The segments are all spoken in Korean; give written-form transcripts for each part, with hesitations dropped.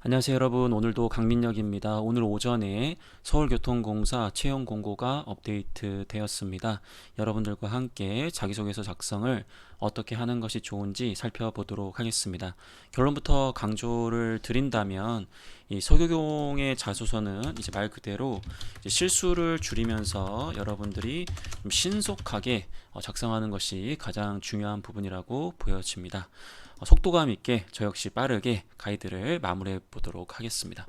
안녕하세요 여러분. 오늘도 강민혁입니다. 오늘 오전에 서울교통공사 채용 공고가 업데이트 되었습니다. 여러분들과 함께 자기소개서 작성을 어떻게 하는 것이 좋은지 살펴보도록 하겠습니다. 결론부터 강조를 드린다면 이 서교공의 자소서는 이제 말 그대로 이제 실수를 줄이면서 여러분들이 좀 신속하게 작성하는 것이 가장 중요한 부분이라고 보여집니다. 속도감 있게 저 역시 빠르게 가이드를 마무리해 보도록 하겠습니다.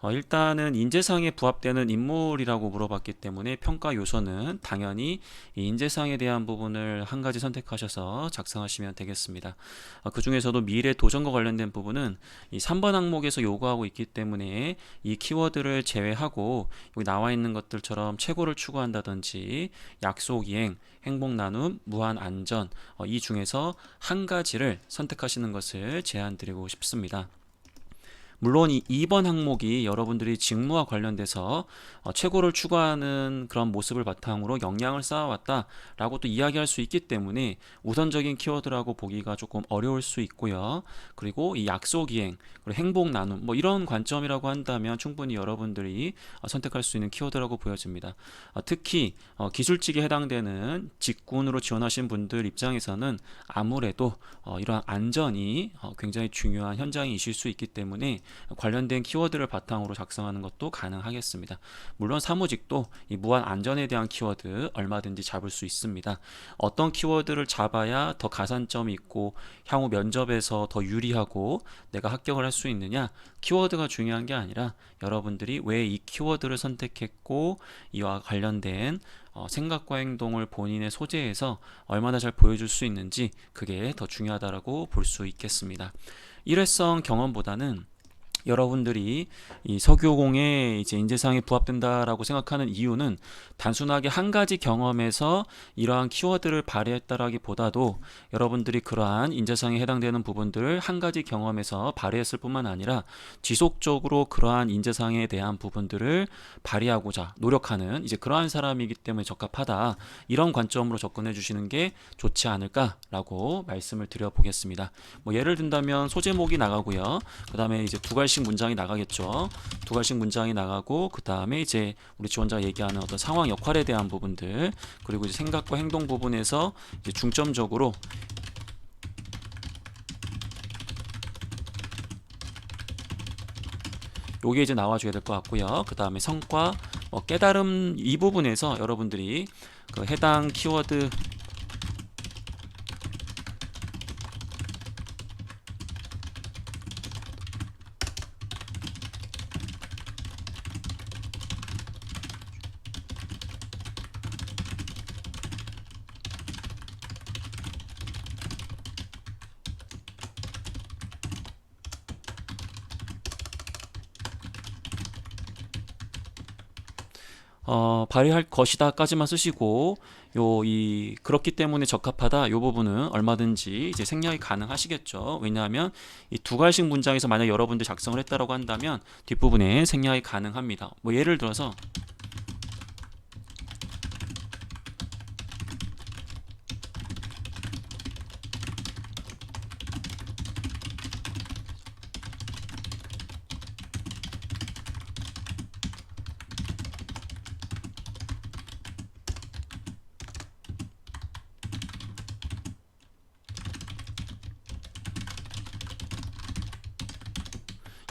일단은 인재상에 부합되는 인물이라고 물어봤기 때문에 평가 요소는 당연히 이 인재상에 대한 부분을 한 가지 선택하셔서 작성하시면 되겠습니다. 그 중에서도 미래 도전과 관련된 부분은 이 3번 항목에서 요구하고 있기 때문에 이 키워드를 제외하고 여기 나와 있는 것들처럼 최고를 추구한다든지 약속 이행, 행복 나눔, 무한 안전 이 중에서 한 가지를 선택하시는 것을 제안드리고 싶습니다. 물론 이 2번 항목이 여러분들이 직무와 관련돼서 최고를 추구하는 그런 모습을 바탕으로 역량을 쌓아왔다 라고 또 이야기할 수 있기 때문에 우선적인 키워드라고 보기가 조금 어려울 수 있고요. 그리고 이 약속 이행, 그리고 행복 나눔 뭐 이런 관점이라고 한다면 충분히 여러분들이 선택할 수 있는 키워드라고 보여집니다. 특히 기술직에 해당되는 직군으로 지원하신 분들 입장에서는 아무래도 이러한 안전이 굉장히 중요한 현장이실 수 있기 때문에 관련된 키워드를 바탕으로 작성하는 것도 가능하겠습니다. 물론 사무직도 이 무한 안전에 대한 키워드 얼마든지 잡을 수 있습니다. 어떤 키워드를 잡아야 더 가산점이 있고 향후 면접에서 더 유리하고 내가 합격을 할 수 있느냐, 키워드가 중요한 게 아니라 여러분들이 왜 이 키워드를 선택했고 이와 관련된 생각과 행동을 본인의 소재에서 얼마나 잘 보여줄 수 있는지, 그게 더 중요하다고 볼 수 있겠습니다. 일회성 경험보다는 여러분들이 이 석유공의 이제 인재상에 부합된다라고 생각하는 이유는 단순하게 한 가지 경험에서 이러한 키워드를 발휘했다라기보다도 여러분들이 그러한 인재상에 해당되는 부분들을 한 가지 경험에서 발휘했을 뿐만 아니라 지속적으로 그러한 인재상에 대한 부분들을 발휘하고자 노력하는 이제 그러한 사람이기 때문에 적합하다, 이런 관점으로 접근해 주시는 게 좋지 않을까라고 말씀을 드려보겠습니다. 뭐 예를 든다면 소제목이 나가고요. 그 다음에 이제 두 갈씩 문장이 나가겠죠. 두 갈씩 문장이 나가고 그 다음에 이제 우리 지원자가 얘기하는 어떤 상황 역할에 대한 부분들, 그리고 이제 생각과 행동 부분에서 이제 중점적으로 요게 이제 나와줘야 될 것 같고요. 그 다음에 성과, 깨달음 이 부분에서 여러분들이 그 해당 키워드 발휘할 것이다까지만 쓰시고, 이 그렇기 때문에 적합하다 요 부분은 얼마든지 이제 생략이 가능하시겠죠. 왜냐하면 이 두 갈씩 문장에서 만약 여러분들 작성을 했다라고 한다면 뒷부분에 생략이 가능합니다. 뭐 예를 들어서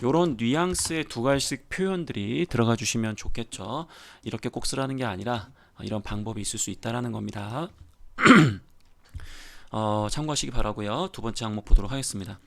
요런 뉘앙스의 두 갈씩 표현들이 들어가 주시면 좋겠죠. 이렇게 꼭 쓰라는 게 아니라 이런 방법이 있을 수 있다라는 겁니다. 참고하시기 바라고요. 두 번째 항목 보도록 하겠습니다.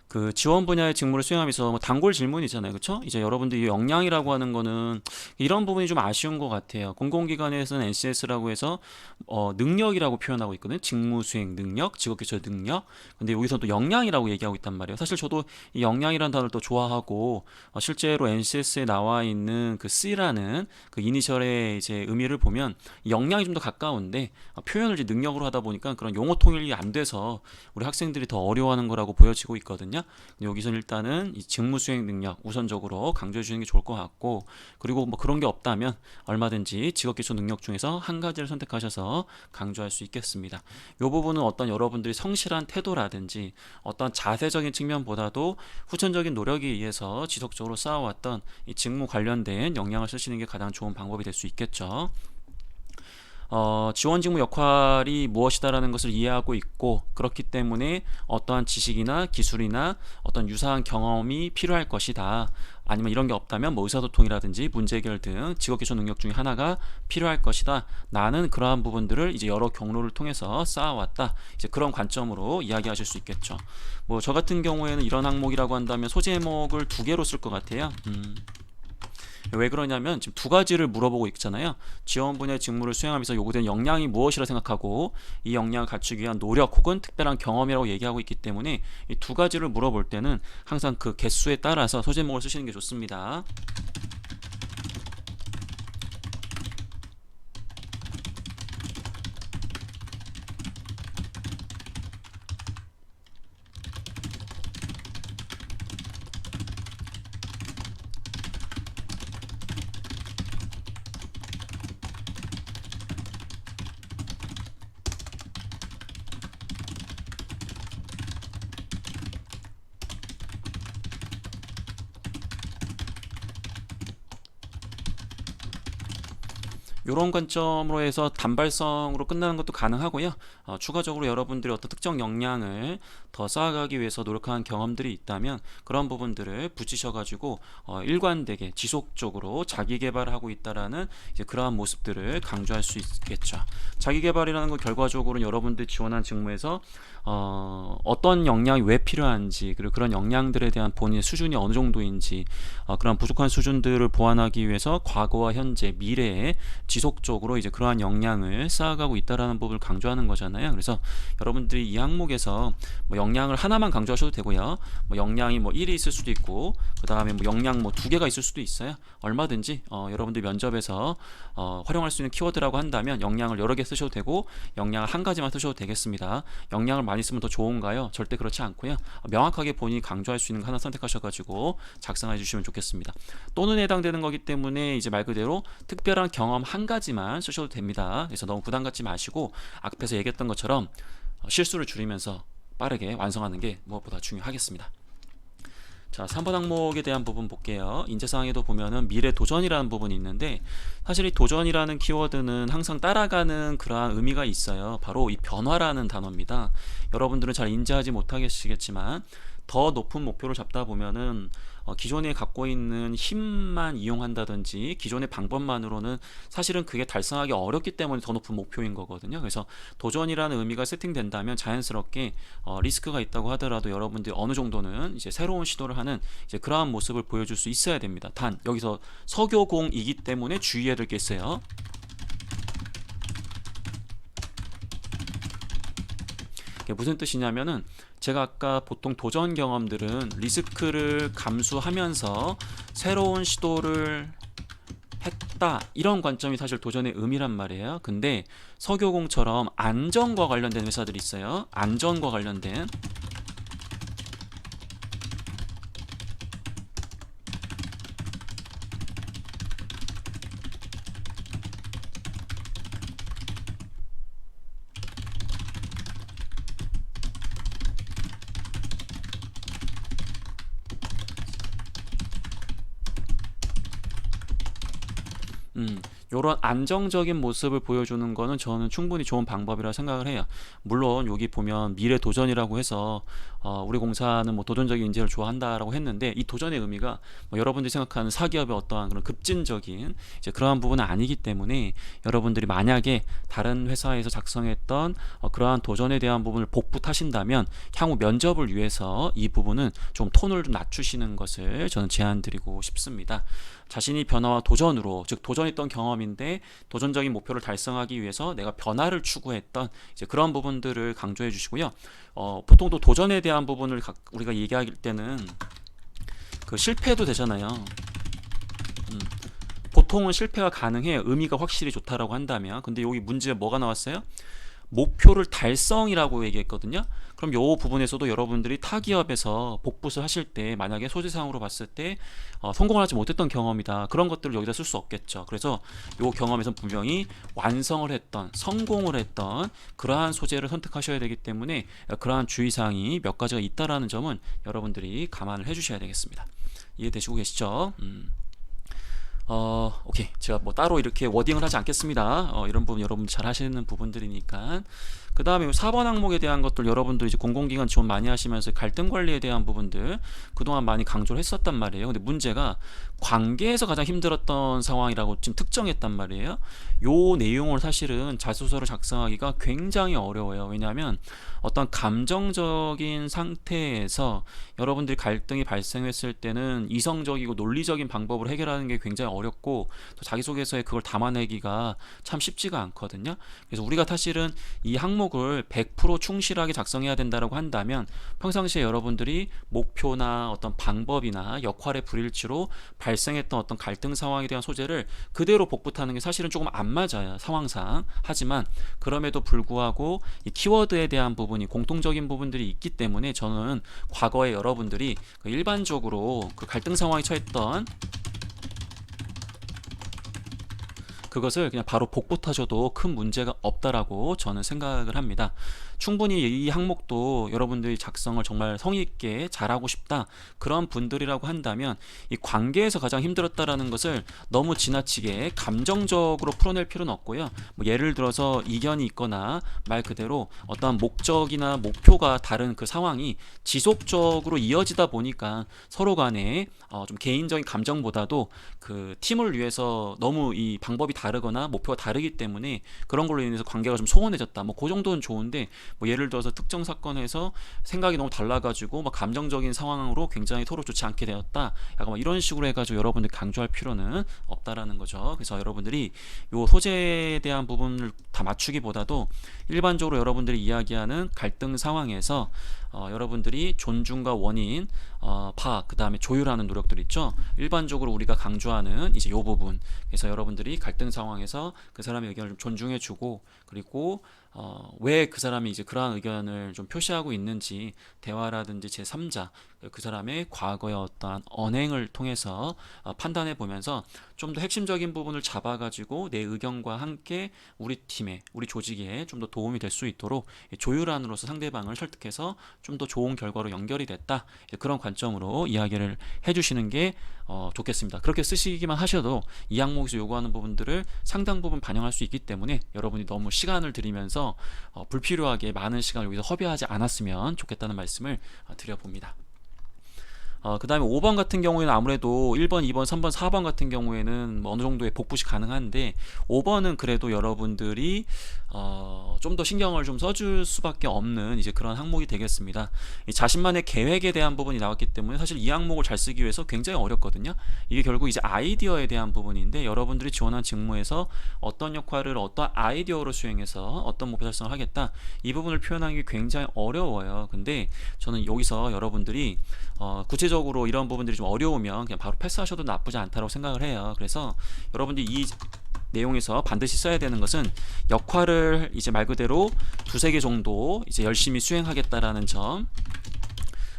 그 지원 분야의 직무를 수행하면서 뭐 단골 질문이잖아요, 그렇죠? 이제 여러분들 이 역량이라고 하는 거는 이런 부분이 좀 아쉬운 것 같아요. 공공기관에서는 NCS라고 해서 능력이라고 표현하고 있거든요. 직무 수행 능력, 직업기초 능력. 근데 여기서 또 역량이라고 얘기하고 있단 말이에요. 사실 저도 이 역량이라는 단어를 또 좋아하고 실제로 NCS에 나와 있는 그 C라는 그 이니셜의 이제 의미를 보면 역량이 좀 더 가까운데 표현을 이제 능력으로 하다 보니까 그런 용어 통일이 안 돼서 우리 학생들이 더 어려워하는 거라고 보여지고 있거든요. 있거든요. 여기서 일단은 이 직무 수행 능력 우선적으로 강조해 주는 게 좋을 것 같고, 그리고 뭐 그런 게 없다면 얼마든지 직업 기초 능력 중에서 한 가지를 선택하셔서 강조할 수 있겠습니다. 이 부분은 어떤 여러분들이 성실한 태도라든지 어떤 자세적인 측면보다도 후천적인 노력에 의해서 지속적으로 쌓아왔던 이 직무 관련된 역량을 쓰시는 게 가장 좋은 방법이 될 수 있겠죠. 지원 직무 역할이 무엇이다라는 것을 이해하고 있고, 그렇기 때문에 어떠한 지식이나 기술이나 어떤 유사한 경험이 필요할 것이다. 아니면 이런 게 없다면 뭐 의사소통이라든지 문제 해결 등 직업 기초 능력 중에 하나가 필요할 것이다. 나는 그러한 부분들을 이제 여러 경로를 통해서 쌓아왔다. 이제 그런 관점으로 이야기하실 수 있겠죠. 뭐 저 같은 경우에는 이런 항목이라고 한다면 소재 제목을 두 개로 쓸 것 같아요. 왜 그러냐면 지금 두 가지를 물어보고 있잖아요. 지원 분야의 직무를 수행하면서 요구되는 역량이 무엇이라 생각하고 이 역량을 갖추기 위한 노력 혹은 특별한 경험이라고 얘기하고 있기 때문에 이 두 가지를 물어볼 때는 항상 그 개수에 따라서 소제목을 쓰시는 게 좋습니다. 이런 관점으로 해서 단발성으로 끝나는 것도 가능하고요. 추가적으로 여러분들이 어떤 특정 역량을 더 쌓아가기 위해서 노력한 경험들이 있다면 그런 부분들을 붙이셔가지고 일관되게 지속적으로 자기 개발을 하고 있다라는 이제 그러한 모습들을 강조할 수 있겠죠. 자기 개발이라는 건 결과적으로 여러분들이 지원한 직무에서 어떤 역량이 왜 필요한지, 그리고 그런 역량들에 대한 본인의 수준이 어느 정도인지, 그런 부족한 수준들을 보완하기 위해서 과거와 현재, 미래에 지속적으로 이제 그러한 역량을 쌓아가고 있다라는 부분을 강조하는 거잖아요. 그래서 여러분들이 이 항목에서 뭐 역량을 하나만 강조하셔도 되고요. 뭐 역량이 뭐 1이 있을 수도 있고, 그 다음에 뭐 역량 뭐 2개가 있을 수도 있어요. 얼마든지 여러분들 면접에서 활용할 수 있는 키워드라고 한다면 역량을 여러 개 쓰셔도 되고 역량을 한 가지만 쓰셔도 되겠습니다. 역량을 많이 쓰면 더 좋은가요? 절대 그렇지 않고요. 명확하게 본인이 강조할 수 있는 거 하나 선택하셔가지고 작성해 주시면 좋겠습니다. 또는 해당되는 거기 때문에 이제 말 그대로 특별한 경험 한 가지만 쓰셔도 됩니다. 그래서 너무 부담 갖지 마시고 앞에서 얘기했던 것처럼 실수를 줄이면서 빠르게 완성하는 게 무엇보다 중요하겠습니다. 자, 3번 항목에 대한 부분 볼게요. 인재사항에도 보면은 미래 도전이라는 부분이 있는데, 사실 이 도전이라는 키워드는 항상 따라가는 그러한 의미가 있어요. 바로 이 변화라는 단어입니다. 여러분들은 잘 인지하지 못하시겠지만 더 높은 목표를 잡다 보면은 기존에 갖고 있는 힘만 이용한다든지 기존의 방법만으로는 사실은 그게 달성하기 어렵기 때문에 더 높은 목표인 거거든요. 그래서 도전이라는 의미가 세팅된다면 자연스럽게 리스크가 있다고 하더라도 여러분들이 어느 정도는 이제 새로운 시도를 하는 이제 그러한 모습을 보여줄 수 있어야 됩니다. 단 여기서 서교공이기 때문에 주의해야 될 게 있어요. 이게 무슨 뜻이냐면은 제가 아까 보통 도전 경험들은 리스크를 감수하면서 새로운 시도를 했다, 이런 관점이 사실 도전의 의미란 말이에요. 근데 서교공처럼 안전과 관련된 회사들이 있어요. 안전과 관련된 요런 안정적인 모습을 보여주는 거는 저는 충분히 좋은 방법이라 생각을 해요. 물론 여기 보면 미래 도전이라고 해서 우리 공사는 뭐 도전적인 인재를 좋아한다라고 했는데 이 도전의 의미가 뭐 여러분들이 생각하는 사기업의 어떠한 그런 급진적인 이제 그러한 부분은 아니기 때문에 여러분들이 만약에 다른 회사에서 작성했던 그러한 도전에 대한 부분을 복붙하신다면 향후 면접을 위해서 이 부분은 좀 톤을 좀 낮추시는 것을 저는 제안드리고 싶습니다. 자신이 변화와 도전으로, 즉 도전했던 경험인데 도전적인 목표를 달성하기 위해서 내가 변화를 추구했던 이제 그런 부분들을 강조해 주시고요. 보통 또 도전에 대한 부분을 우리가 얘기할 때는 그 실패해도 되잖아요. 보통은 실패가 가능해요. 의미가 확실히 좋다라고 한다면. 근데 여기 문제 뭐가 나왔어요? 목표를 달성이라고 얘기했거든요. 그럼 요 부분에서도 여러분들이 타 기업에서 복붙을 하실 때 만약에 소재상으로 봤을 때 성공을 하지 못했던 경험이다, 그런 것들을 여기다 쓸 수 없겠죠. 그래서 요 경험에서 분명히 완성을 했던, 성공을 했던 그러한 소재를 선택하셔야 되기 때문에 그러한 주의사항이 몇 가지가 있다라는 점은 여러분들이 감안을 해주셔야 되겠습니다. 이해되시고 계시죠? 오케이. 제가 뭐 따로 이렇게 워딩을 하지 않겠습니다. 이런 부분 여러분들 잘 하시는 부분들이니까. 그 다음에 4번 항목에 대한 것들, 여러분들 이제 공공기관 지원 많이 하시면서 갈등 관리에 대한 부분들 그동안 많이 강조를 했었단 말이에요. 근데 문제가 관계에서 가장 힘들었던 상황이라고 지금 특정했단 말이에요. 요 내용을 사실은 자소서를 작성하기가 굉장히 어려워요. 왜냐하면 어떤 감정적인 상태에서 여러분들이 갈등이 발생했을 때는 이성적이고 논리적인 방법으로 해결하는 게 굉장히 어렵고, 또 자기소개서에 그걸 담아내기가 참 쉽지가 않거든요. 그래서 우리가 사실은 이 항목을 100% 충실하게 작성해야 된다고 한다면 평상시에 여러분들이 목표나 어떤 방법이나 역할의 불일치로 발생했던 어떤 갈등 상황에 대한 소재를 그대로 복붙하는 게 사실은 조금 안 맞아요, 상황상. 하지만 그럼에도 불구하고 이 키워드에 대한 부분이 공통적인 부분들이 있기 때문에 저는 과거에 여러분들이 일반적으로 그 갈등 상황에 처했던 그것을 그냥 바로 복붙하셔도 큰 문제가 없다라고 저는 생각을 합니다. 충분히 이 항목도 여러분들이 작성을 정말 성의 있게 잘하고 싶다, 그런 분들이라고 한다면 이 관계에서 가장 힘들었다라는 것을 너무 지나치게 감정적으로 풀어낼 필요는 없고요. 뭐 예를 들어서 이견이 있거나 말 그대로 어떠한 목적이나 목표가 다른 그 상황이 지속적으로 이어지다 보니까 서로 간에 좀 개인적인 감정보다도 그 팀을 위해서 너무 이 방법이 다르거나 목표가 다르기 때문에 그런 걸로 인해서 관계가 좀 소원해졌다, 뭐 그 정도는 좋은데, 뭐 예를 들어서 특정 사건에서 생각이 너무 달라가지고 막 감정적인 상황으로 굉장히 서로 좋지 않게 되었다, 약간 막 이런 식으로 해가지고 여러분들 강조할 필요는 없다라는 거죠. 그래서 여러분들이 요 소재에 대한 부분을 다 맞추기보다도 일반적으로 여러분들이 이야기하는 갈등 상황에서 여러분들이 존중과 원인, 파악, 그 다음에 조율하는 노력들 있죠. 일반적으로 우리가 강조하는 이제 요 부분. 그래서 여러분들이 갈등 상황에서 그 사람의 의견을 좀 존중해주고, 그리고 왜 그 사람이 이제 그러한 의견을 좀 표시하고 있는지 대화라든지 제3자, 그 사람의 과거의 어떠한 언행을 통해서 판단해 보면서 좀 더 핵심적인 부분을 잡아가지고 내 의견과 함께 우리 팀에, 우리 조직에 좀 더 도움이 될 수 있도록 조율안으로서 상대방을 설득해서 좀 더 좋은 결과로 연결이 됐다, 그런 관점으로 이야기를 해주시는 게 좋겠습니다. 그렇게 쓰시기만 하셔도 이 항목에서 요구하는 부분들을 상당 부분 반영할 수 있기 때문에 여러분이 너무 시간을 들이면서 불필요하게 많은 시간을 여기서 허비하지 않았으면 좋겠다는 말씀을 드려봅니다. 그 다음에 5번 같은 경우에는 아무래도 1번, 2번, 3번, 4번 같은 경우에는 뭐 어느 정도의 복붙이 가능한데, 5번은 그래도 여러분들이 좀 더 신경을 좀 써줄 수밖에 없는 이제 그런 항목이 되겠습니다. 이 자신만의 계획에 대한 부분이 나왔기 때문에 사실 이 항목을 잘 쓰기 위해서 굉장히 어렵거든요. 이게 결국 이제 아이디어에 대한 부분인데, 여러분들이 지원한 직무에서 어떤 역할을 어떤 아이디어로 수행해서 어떤 목표 달성을 하겠다, 이 부분을 표현하기 굉장히 어려워요. 근데 저는 여기서 여러분들이 구체적으로 이런 부분들이 좀 어려우면 그냥 바로 패스하셔도 나쁘지 않다고 생각을 해요. 그래서 여러분들이 이 내용에서 반드시 써야 되는 것은 역할을 이제 말 그대로 두세 개 정도 이제 열심히 수행하겠다라는 점,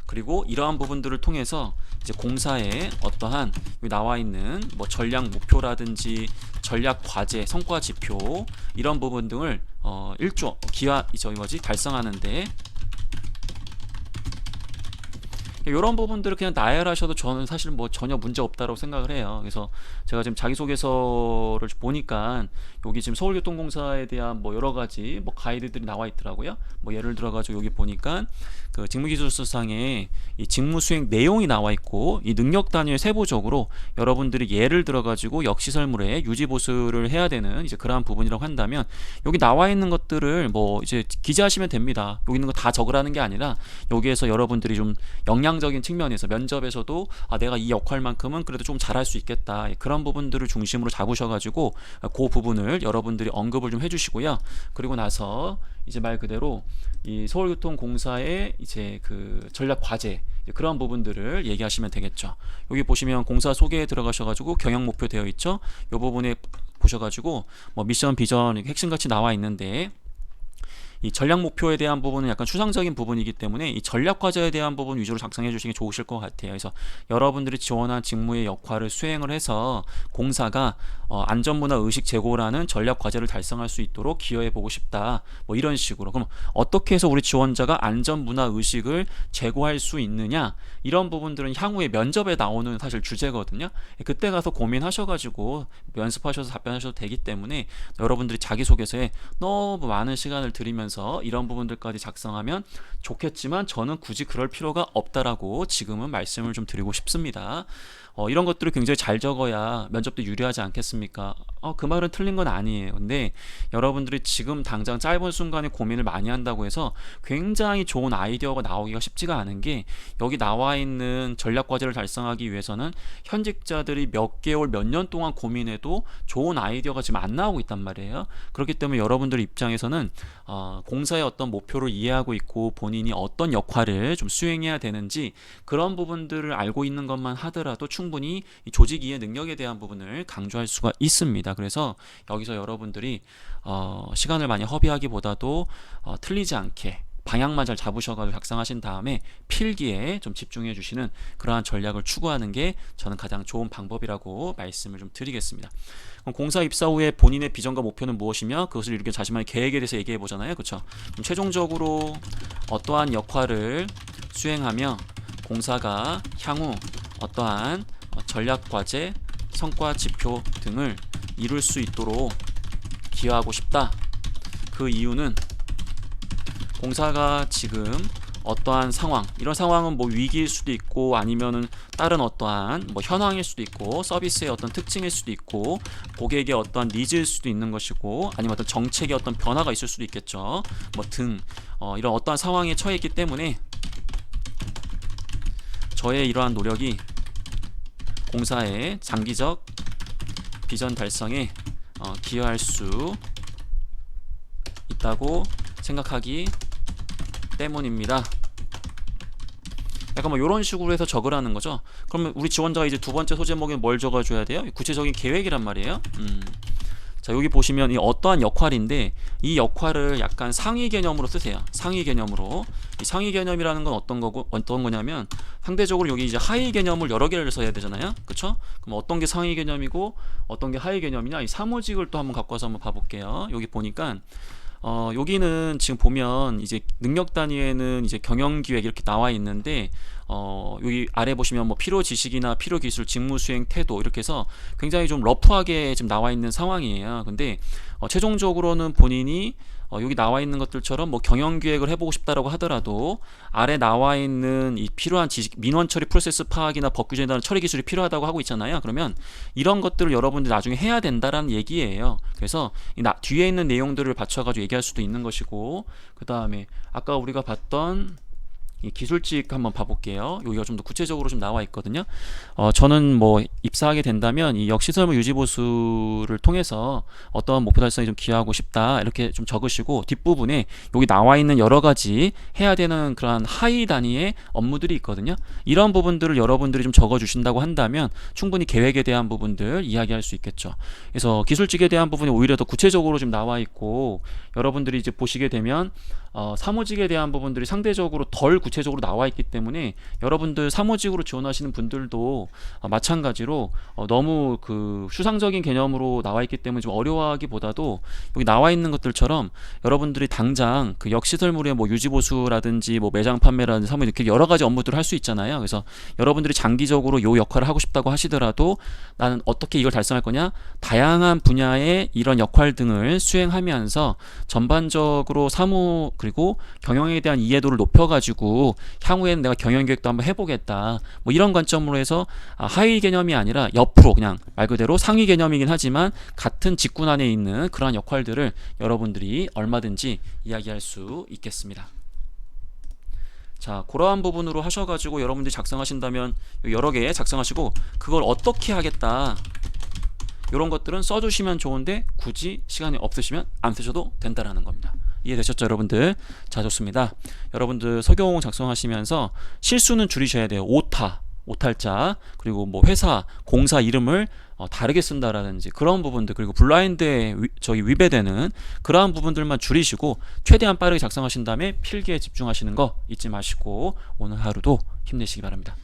그리고 이러한 부분들을 통해서 이제 공사에 어떠한 나와 있는 뭐 전략 목표라든지 전략 과제, 성과 지표, 이런 부분 등을 기하 저기 달성하는데, 이런 부분들을 그냥 나열하셔도 저는 사실 뭐 전혀 문제 없다고 생각을 해요. 그래서 제가 지금 자기소개서를 보니까 여기 지금 서울교통공사에 대한 뭐 여러 가지 뭐 가이드들이 나와 있더라고요. 뭐 예를 들어가지고 여기 보니까 그 직무기술서상에 이 직무 수행 내용이 나와 있고, 이 능력 단위에 세부적으로 여러분들이 예를 들어가지고 역시설물에 유지보수를 해야 되는 이제 그러한 부분이라고 한다면, 여기 나와 있는 것들을 뭐 이제 기재하시면 됩니다. 여기 있는 거 다 적으라는 게 아니라 여기에서 여러분들이 좀 역량적인 측면에서 면접에서도 내가 이 역할만큼은 그래도 좀 잘할 수 있겠다, 그런 부분들을 중심으로 잡으셔가지고 그 부분을 여러분들이 언급을 좀 해주시고요. 그리고 나서 이제 말 그대로 이 서울교통공사의 이제 그 전략 과제, 그런 부분들을 얘기하시면 되겠죠. 여기 보시면 공사 소개에 들어가셔가지고 경영 목표 되어 있죠. 이 부분에 보셔가지고 뭐 미션, 비전 핵심같이 나와 있는데, 이 전략 목표에 대한 부분은 약간 추상적인 부분이기 때문에 이 전략 과제에 대한 부분 위주로 작성해 주시는 게 좋으실 것 같아요. 그래서 여러분들이 지원한 직무의 역할을 수행을 해서 공사가 안전문화 의식 제고라는 전략 과제를 달성할 수 있도록 기여해 보고 싶다. 뭐 이런 식으로. 그럼 어떻게 해서 우리 지원자가 안전문화 의식을 제고할 수 있느냐? 이런 부분들은 향후에 면접에 나오는 사실 주제거든요. 그때 가서 고민하셔가지고 연습하셔서 답변하셔도 되기 때문에 여러분들이 자기소개서에 너무 많은 시간을 들이면서 이런 부분들까지 작성하면 좋겠지만 저는 굳이 그럴 필요가 없다라고 지금은 말씀을 좀 드리고 싶습니다. 이런 것들을 굉장히 잘 적어야 면접 때 유리하지 않겠습니까? 그 말은 틀린 건 아니에요. 근데 여러분들이 지금 당장 짧은 순간에 고민을 많이 한다고 해서 굉장히 좋은 아이디어가 나오기가 쉽지가 않은 게 여기 나와 있는 전략 과제를 달성하기 위해서는 현직자들이 몇 개월, 몇 년 동안 고민해도 좋은 아이디어가 지금 안 나오고 있단 말이에요. 그렇기 때문에 여러분들 입장에서는 공사의 어떤 목표를 이해하고 있고 본인이 어떤 역할을 좀 수행해야 되는지 그런 부분들을 알고 있는 것만 하더라도 충분히 이 조직 이해 능력에 대한 부분을 강조할 수가 있습니다. 그래서 여기서 여러분들이 시간을 많이 허비하기보다도 틀리지 않게 방향만 잘 잡으셔가지고 작성하신 다음에 필기에 좀 집중해 주시는 그러한 전략을 추구하는 게 저는 가장 좋은 방법이라고 말씀을 좀 드리겠습니다. 그럼 공사 입사 후에 본인의 비전과 목표는 무엇이며 그것을 이루기 자신만의 계획에 대해서 얘기해 보잖아요. 그렇죠? 그럼 최종적으로 어떠한 역할을 수행하며 공사가 향후 어떠한 전략 과제, 성과 지표 등을 이룰 수 있도록 기여하고 싶다. 그 이유는 공사가 지금 어떠한 상황, 이런 상황은 뭐 위기일 수도 있고 아니면은 다른 어떠한 뭐 현황일 수도 있고 서비스의 어떤 특징일 수도 있고 고객의 어떠한 니즈일 수도 있는 것이고 아니면 어떤 정책의 어떤 변화가 있을 수도 있겠죠. 뭐 등 이런 어떠한 상황에 처해 있기 때문에 저의 이러한 노력이 공사의 장기적 비전 달성에 기여할 수 있다고 생각하기 때문입니다. 약간 뭐 이런 식으로 해서 적으라는 거죠. 그러면 우리 지원자가 이제 두 번째 소제목에 뭘 적어줘야 돼요? 구체적인 계획이란 말이에요. 자, 여기 보시면 이 어떠한 역할인데 이 역할을 약간 상위 개념으로 쓰세요. 상위 개념으로. 이 상위 개념이라는 건 어떤 거냐면 상대적으로 여기 이제 하위 개념을 여러 개를 써야 되잖아요. 그쵸? 그럼 어떤 게 상위 개념이고 어떤 게 하위 개념이냐? 이 사무직을 또 한번 갖고 와서 한번 봐볼게요. 여기 보니까 여기는 지금 보면 이제 능력 단위에는 이제 경영 기획 이렇게 나와 있는데 여기 아래 보시면 뭐 필요 지식이나 필요 기술, 직무 수행 태도 이렇게 해서 굉장히 좀 러프하게 지금 나와 있는 상황이에요. 근데 최종적으로는 본인이 여기 나와 있는 것들처럼 뭐 경영 기획을 해보고 싶다라고 하더라도 아래 나와 있는 이 필요한 지식, 민원 처리 프로세스 파악이나 법 규정에 따른 처리 기술이 필요하다고 하고 있잖아요. 그러면 이런 것들을 여러분들이 나중에 해야 된다라는 얘기예요. 그래서 뒤에 있는 내용들을 받쳐가지고 얘기할 수도 있는 것이고, 그 다음에 아까 우리가 봤던 이 기술직 한번 봐볼게요. 여기가 좀 더 구체적으로 좀 나와 있거든요. 저는 뭐 입사하게 된다면 이 역시설물 유지보수를 통해서 어떤 목표 달성에 좀 기여하고 싶다 이렇게 좀 적으시고 뒷부분에 여기 나와 있는 여러 가지 해야 되는 그러한 하위 단위의 업무들이 있거든요. 이런 부분들을 여러분들이 좀 적어주신다고 한다면 충분히 계획에 대한 부분들 이야기할 수 있겠죠. 그래서 기술직에 대한 부분이 오히려 더 구체적으로 좀 나와 있고 여러분들이 이제 보시게 되면 사무직에 대한 부분들이 상대적으로 덜 구체적으로 나와 있기 때문에 여러분들 사무직으로 지원하시는 분들도 마찬가지로 너무 그 추상적인 개념으로 나와 있기 때문에 좀 어려워하기보다도 여기 나와 있는 것들처럼 여러분들이 당장 그 역시설물의 뭐 유지보수라든지 뭐 매장 판매라든지 사무 이렇게 여러 가지 업무들을 할 수 있잖아요. 그래서 여러분들이 장기적으로 요 역할을 하고 싶다고 하시더라도 나는 어떻게 이걸 달성할 거냐, 다양한 분야의 이런 역할 등을 수행하면서 전반적으로 사무 그리고 경영에 대한 이해도를 높여가지고 향후에는 내가 경영계획도 한번 해보겠다 뭐 이런 관점으로 해서 하위 개념이 아니라 옆으로 그냥 말 그대로 상위 개념이긴 하지만 같은 직군 안에 있는 그러한 역할들을 여러분들이 얼마든지 이야기할 수 있겠습니다. 자, 그러한 부분으로 하셔가지고 여러분들이 작성하신다면 여러 개 작성하시고 그걸 어떻게 하겠다 이런 것들은 써주시면 좋은데 굳이 시간이 없으시면 안 쓰셔도 된다라는 겁니다. 이해되셨죠 여러분들? 자, 좋습니다. 여러분들 석용 작성하시면서 실수는 줄이셔야 돼요. 오타 오탈자, 그리고 뭐 회사, 공사 이름을 다르게 쓴다라든지 그런 부분들, 그리고 블라인드에 저기 위배되는 그러한 부분들만 줄이시고 최대한 빠르게 작성하신 다음에 필기에 집중하시는 거 잊지 마시고 오늘 하루도 힘내시기 바랍니다.